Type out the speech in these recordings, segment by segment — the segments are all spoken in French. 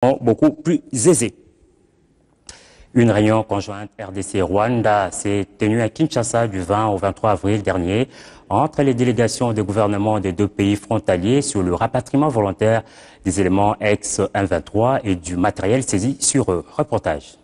beaucoup plus aisés. Une réunion conjointe RDC-Rwanda s'est tenue à Kinshasa du 20 au 23 avril dernier entre les délégations des gouvernements des deux pays frontaliers sur le rapatriement volontaire des éléments ex-M23 et du matériel saisi sur eux. Reportage.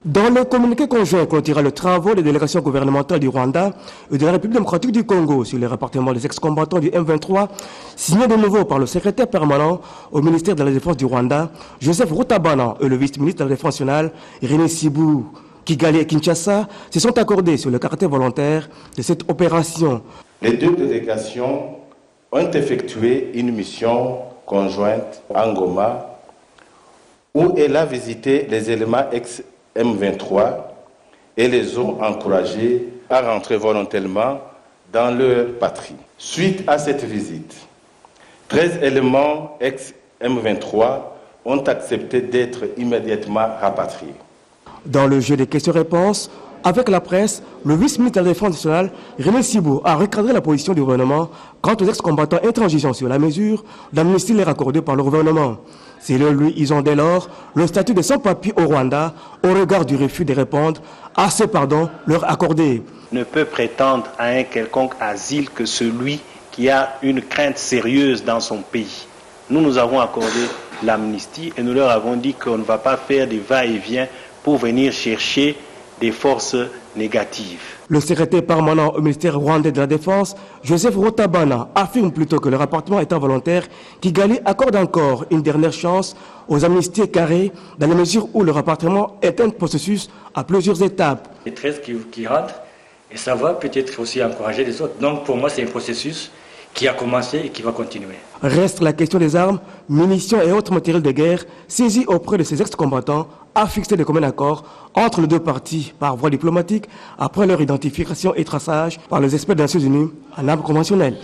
Dans le communiqué conjoint clôturant le travaux des délégations gouvernementales du Rwanda et de la République démocratique du Congo sur les rapatriements des ex-combattants du M23, signé de nouveau par le secrétaire permanent au ministère de la Défense du Rwanda, Joseph Rutabana, et le vice-ministre de la Défense nationale, René Sibou, Kigali et Kinshasa, se sont accordés sur le caractère volontaire de cette opération. Les deux délégations ont effectué une mission conjointe en Goma où elle a visité les éléments ex-M23 et les ont encouragés à rentrer volontairement dans leur patrie. Suite à cette visite, 13 éléments ex-M23 ont accepté d'être immédiatement rapatriés. Dans le jeu des questions-réponses, avec la presse, le vice-ministre de la Défense nationale, René Sibou, a recadré la position du gouvernement quant aux ex-combattants intransigeants sur la mesure d'amnistie les accordée par le gouvernement. Selon lui, ils ont dès lors le statut de sans-papiers au Rwanda au regard du refus de répondre à ce pardon leur accordé. Ne peut prétendre à un quelconque asile que celui qui a une crainte sérieuse dans son pays. Nous avons accordé l'amnistie et nous leur avons dit qu'on ne va pas faire des va-et-vient pour venir chercher des forces négatives. Le secrétaire permanent au ministère rwandais de la Défense, Joseph Rutabana, affirme plutôt que le rapatriement étant volontaire, Kigali accorde encore une dernière chance aux amnisties carrées dans la mesure où le rapatriement est un processus à plusieurs étapes. Les 13 qui rentrent, et ça va peut-être aussi encourager les autres. Donc pour moi, c'est un processus qui a commencé et qui va continuer. Reste la question des armes, munitions et autres matériels de guerre saisis auprès de ces ex-combattants à fixer de communs accords entre les deux parties par voie diplomatique après leur identification et traçage par les experts des Nations Unies en armes conventionnelles.